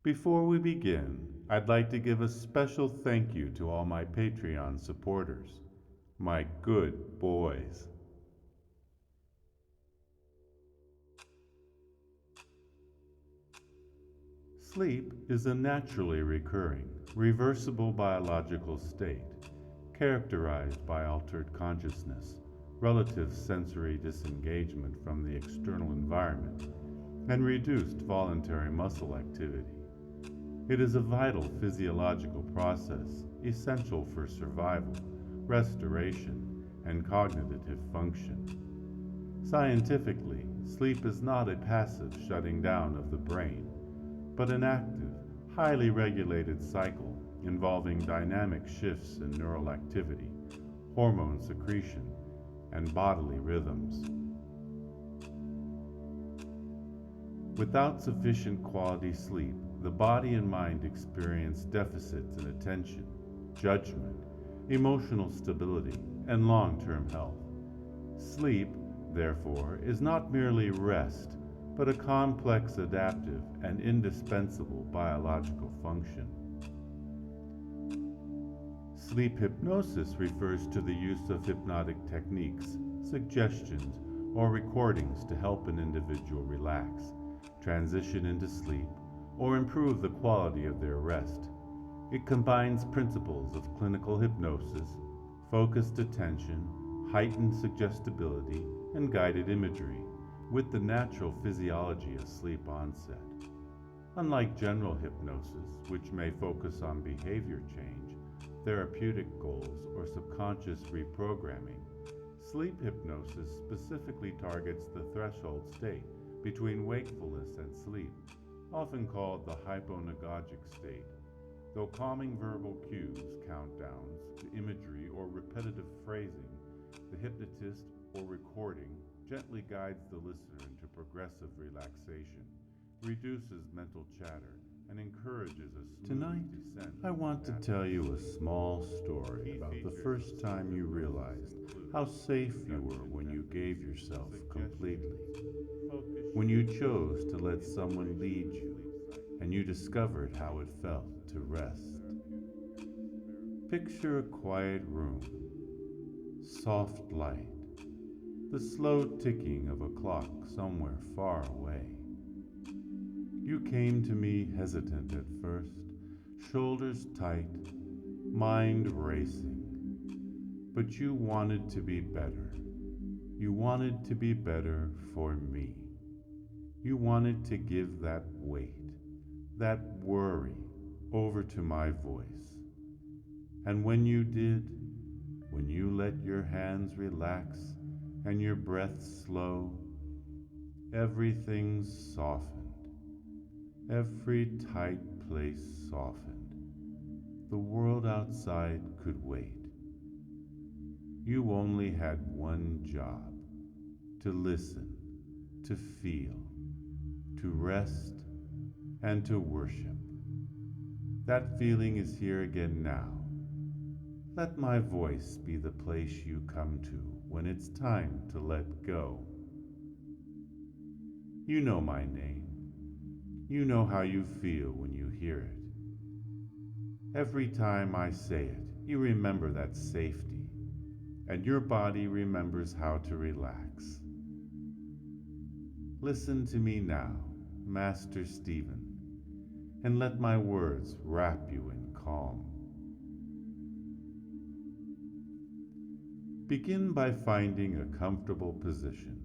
Before we begin, I'd like to give a special thank you to all my Patreon supporters, my good boys. Sleep is a naturally recurring, reversible biological state characterized by altered consciousness, relative sensory disengagement from the external environment, and reduced voluntary muscle activity. It is a vital physiological process essential for survival, restoration, and cognitive function. Scientifically, sleep is not a passive shutting down of the brain, but an active, highly regulated cycle involving dynamic shifts in neural activity, hormone secretion, and bodily rhythms. Without sufficient quality sleep, the body and mind experience deficits in attention, judgment, emotional stability, and long-term health. Sleep, therefore, is not merely rest, but a complex adaptive and indispensable biological function. Sleep hypnosis refers to the use of hypnotic techniques, suggestions, or recordings to help an individual relax, transition into sleep, or improve the quality of their rest. It combines principles of clinical hypnosis, focused attention, heightened suggestibility, and guided imagery with the natural physiology of sleep onset. Unlike general hypnosis, which may focus on behavior change, therapeutic goals, or subconscious reprogramming, sleep hypnosis specifically targets the threshold state between wakefulness and sleep, often called the hyponagogic state. Though calming verbal cues, countdowns to imagery, or repetitive phrasing, the hypnotist or recording gently guides the listener into progressive relaxation, reduces mental chatter, and encourages a smooth Tonight, descent. I want to tell you a small story about the first time you realized how safe you were when you gave yourself completely. When you chose to let someone lead you and you discovered how it felt to rest. Picture a quiet room, soft light, the slow ticking of a clock somewhere far away. You came to me hesitant at first, shoulders tight, mind racing. But you wanted to be better. You wanted to be better for me. You wanted to give that weight, that worry, over to my voice. And when you did, when you let your hands relax and your breath slow, everything softened. Every tight place softened. The world outside could wait. You only had one job: to listen, to feel, to rest, and to worship. That feeling is here again now. Let my voice be the place you come to when it's time to let go. You know my name. You know how you feel when you hear it. Every time I say it, you remember that safety, and your body remembers how to relax. Listen to me now, Master Stephen, and let my words wrap you in calm. Begin by finding a comfortable position.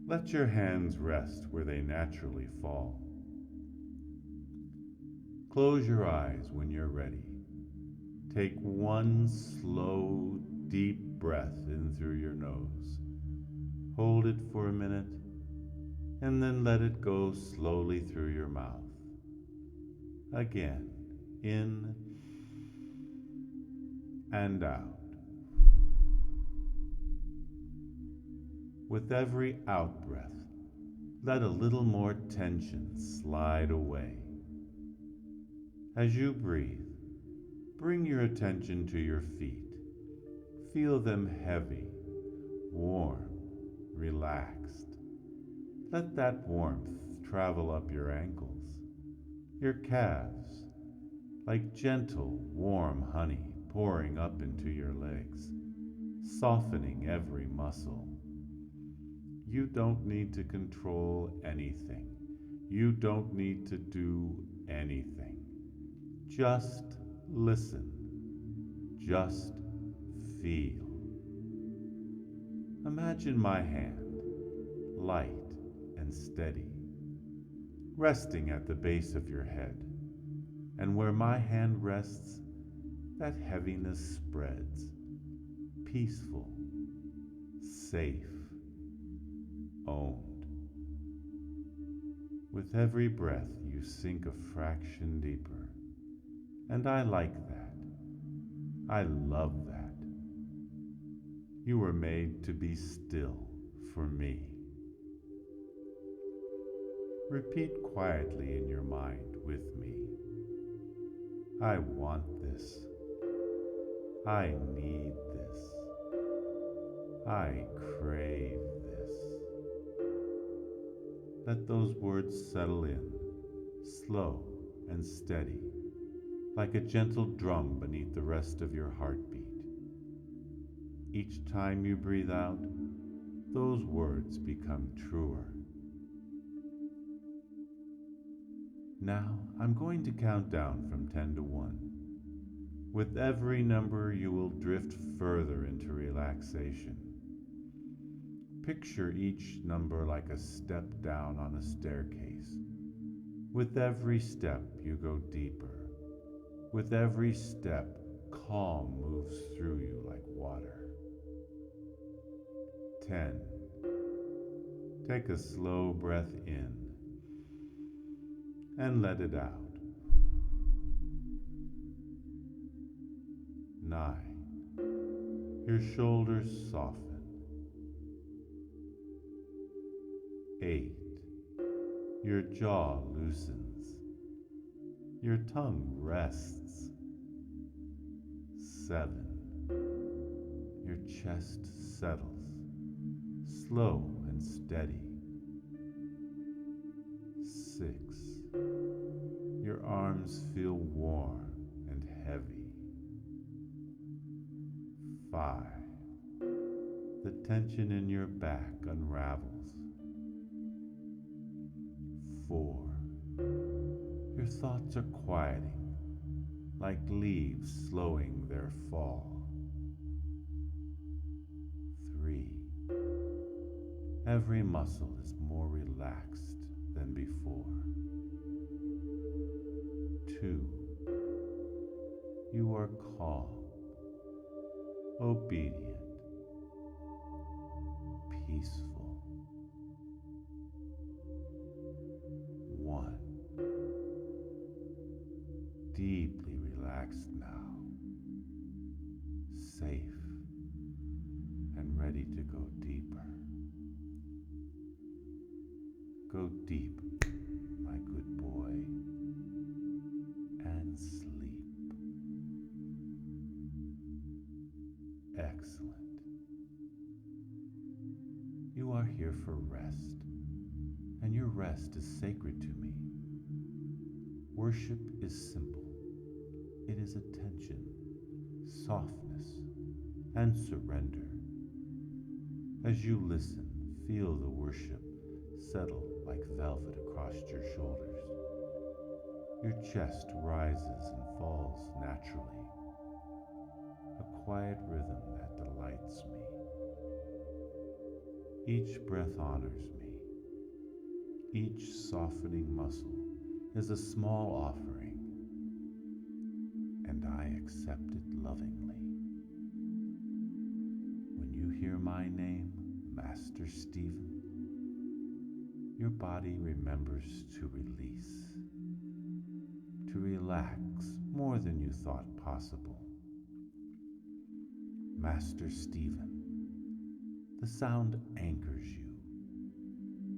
Let your hands rest where they naturally fall. Close your eyes when you're ready. Take one slow, deep breath in through your nose. Hold it for a minute, and then let it go slowly through your mouth. Again, in and out. With every out-breath, let a little more tension slide away. As you breathe, bring your attention to your feet. Feel them heavy, warm, relaxed. Let that warmth travel up your ankles, your calves, like gentle, warm honey pouring up into your legs, softening every muscle. You don't need to control anything. You don't need to do anything. Just listen. Just feel. Imagine my hand, light and steady, resting at the base of your head, and where my hand rests, that heaviness spreads, peaceful, safe, owned. With every breath, you sink a fraction deeper, and I like that. I love that. You were made to be still for me. Repeat quietly in your mind with me. I want this. I need this. I crave this. Let those words settle in, slow and steady, like a gentle drum beneath the rest of your heartbeat. Each time you breathe out, those words become truer. Now, I'm going to count down from 10 to 1. With every number, you will drift further into relaxation. Picture each number like a step down on a staircase. With every step, you go deeper. With every step, calm moves through you like water. 10. Take a slow breath in and let it out. 9. Your shoulders soften. 8. Your jaw loosens. Your tongue rests. 7. Your chest settles, slow and steady. 6. Your arms feel warm and heavy. 5. The tension in your back unravels. 4. Your thoughts are quieting, like leaves slowing their fall. 3. Every muscle is more relaxed than before. 2. You are calm, obedient, peaceful. 1. Deeply relaxed now, safe and ready to go deeper. Go deep, my good boy, and sleep. Excellent. You are here for rest, and your rest is sacred to me. Worship is simple. It is attention, softness, and surrender. As you listen, feel the worship settle like velvet across your shoulders. Your chest rises and falls naturally, a quiet rhythm that delights me. Each breath honors me. Each softening muscle is a small offering, and I accept it lovingly. When you hear my name, Master Stephen, your body remembers to release, to relax more than you thought possible. Master Stephen, the sound anchors you.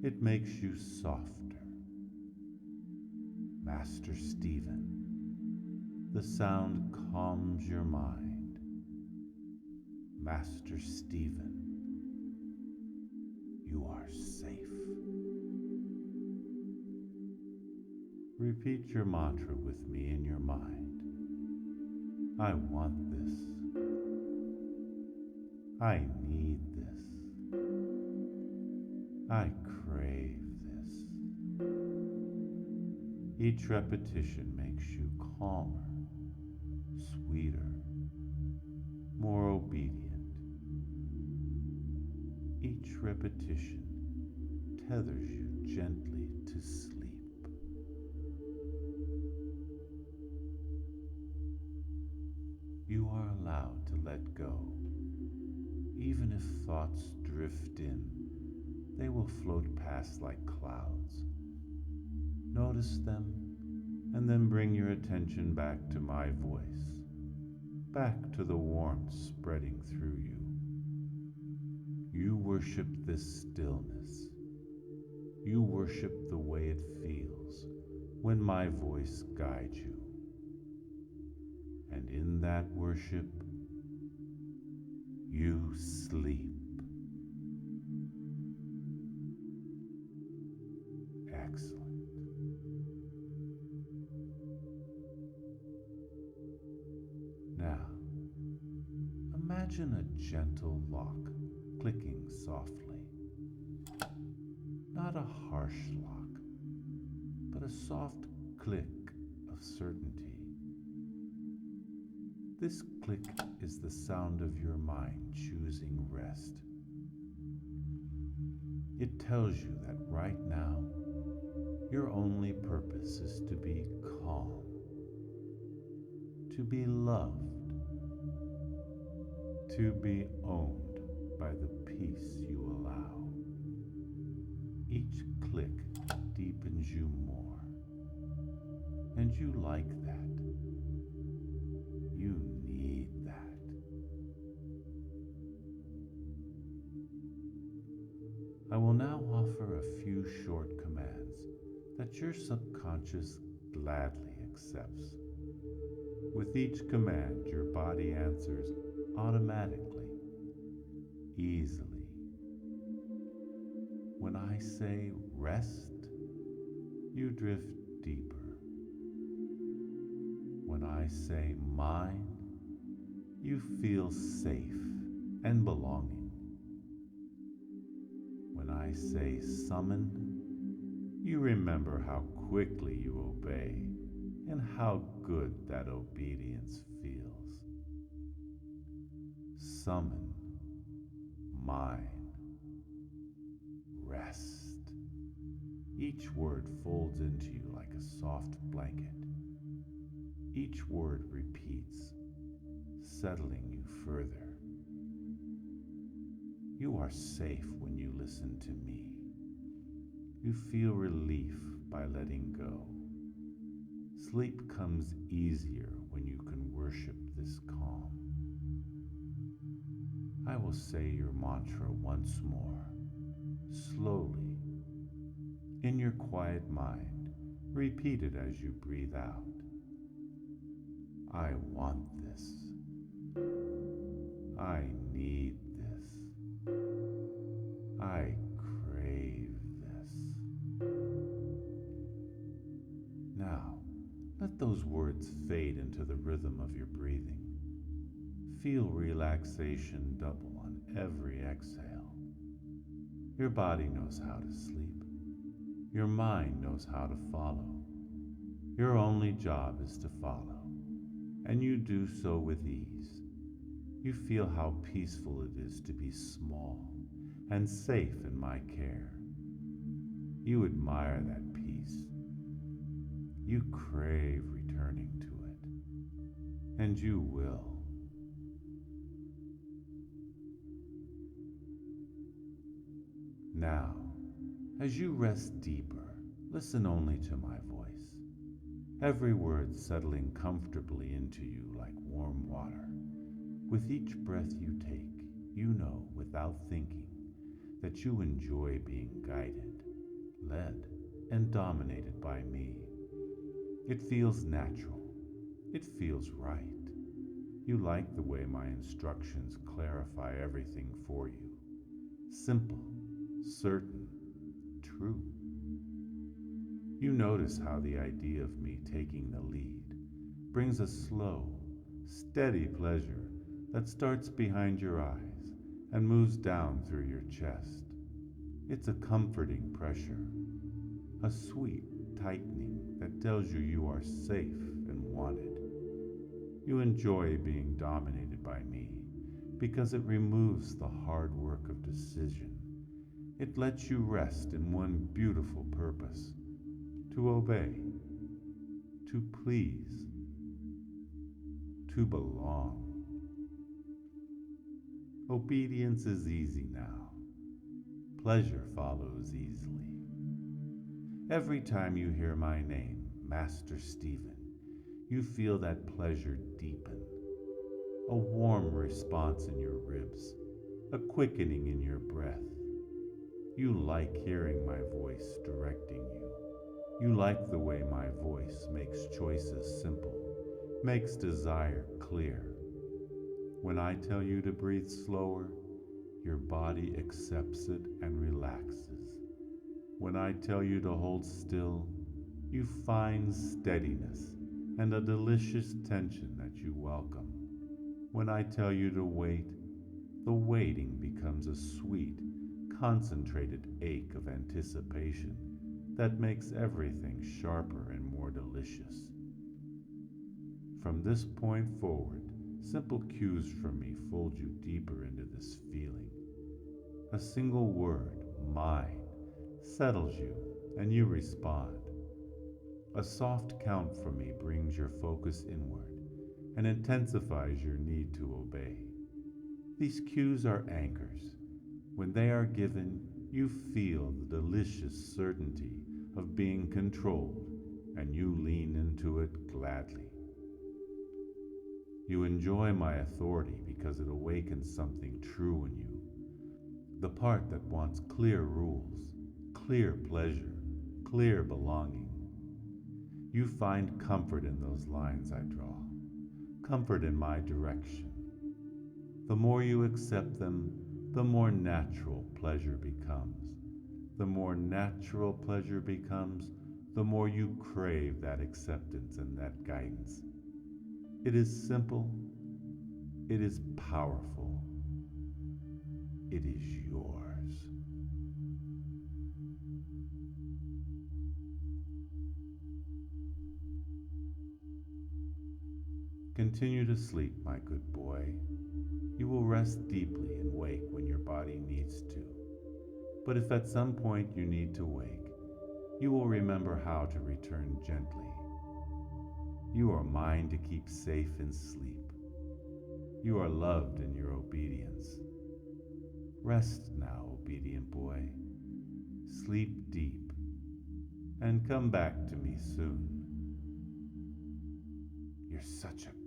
It makes you softer. Master Stephen, the sound calms your mind. Master Stephen, you are safe. Repeat your mantra with me in your mind. I want this. I need this. I crave this. Each repetition makes you calmer, sweeter, more obedient. Each repetition tethers you gently to sleep. You are allowed to let go. Even if thoughts drift in, they will float past like clouds. Notice them, and then bring your attention back to my voice, back to the warmth spreading through you. You worship this stillness. You worship the way it feels when my voice guides you. And in that worship, you sleep. Excellent. Now, imagine a gentle lock clicking softly. Not a harsh lock, but a soft click of certainty. This click is the sound of your mind choosing rest. It tells you that right now, your only purpose is to be calm, to be loved, to be owned by the peace you allow. Each click deepens you more, and you like that. You need that. I will now offer a few short commands that your subconscious gladly accepts. With each command, your body answers automatically, easily. When I say rest, you drift deeper. When I say mine, you feel safe and belonging. When I say summon, you remember how quickly you obey and how good that obedience feels. Summon, mine, rest. Each word folds into you like a soft blanket. Each word repeats, settling you further. You are safe when you listen to me. You feel relief by letting go. Sleep comes easier when you can worship this calm. I will say your mantra once more, slowly. In your quiet mind, repeat it as you breathe out. I want this. I need this. I crave this. Now, let those words fade into the rhythm of your breathing. Feel relaxation double on every exhale. Your body knows how to sleep. Your mind knows how to follow. Your only job is to follow, and you do so with ease. You feel how peaceful it is to be small and safe in my care. You admire that peace. You crave returning to it, and you will. Now, as you rest deeper, listen only to my voice. Every word settling comfortably into you like warm water. With each breath you take, you know without thinking that you enjoy being guided, led, and dominated by me. It feels natural. It feels right. You like the way my instructions clarify everything for you. Simple, certain, true. You notice how the idea of me taking the lead brings a slow, steady pleasure that starts behind your eyes and moves down through your chest. It's a comforting pressure, a sweet tightening that tells you are safe and wanted. You enjoy being dominated by me because it removes the hard work of decision. It lets you rest in one beautiful purpose: to obey, to please, to belong. Obedience is easy now. Pleasure follows easily. Every time you hear my name, Master Stephen, you feel that pleasure deepen. A warm response in your ribs, a quickening in your breath. You like hearing my voice directing you. You like the way my voice makes choices simple, makes desire clear. When I tell you to breathe slower, your body accepts it and relaxes. When I tell you to hold still, you find steadiness and a delicious tension that you welcome. When I tell you to wait, the waiting becomes a sweet, concentrated ache of anticipation that makes everything sharper and more delicious. From this point forward, simple cues from me fold you deeper into this feeling. A single word, mine, settles you and you respond. A soft count from me brings your focus inward and intensifies your need to obey. These cues are anchors. When they are given, you feel the delicious certainty of being controlled, and you lean into it gladly. You enjoy my authority because it awakens something true in you, the part that wants clear rules, clear pleasure, clear belonging. You find comfort in those lines I draw, comfort in my direction. The more you accept them, the more natural pleasure becomes. The more natural pleasure becomes, the more you crave that acceptance and that guidance. It is simple, it is powerful, it is yours. Continue to sleep, my good boy. You will rest deeply and wake when your body needs to. But if at some point you need to wake, you will remember how to return gently. You are mine to keep safe in sleep. You are loved in your obedience. Rest now, obedient boy. Sleep deep, and come back to me soon. You're such a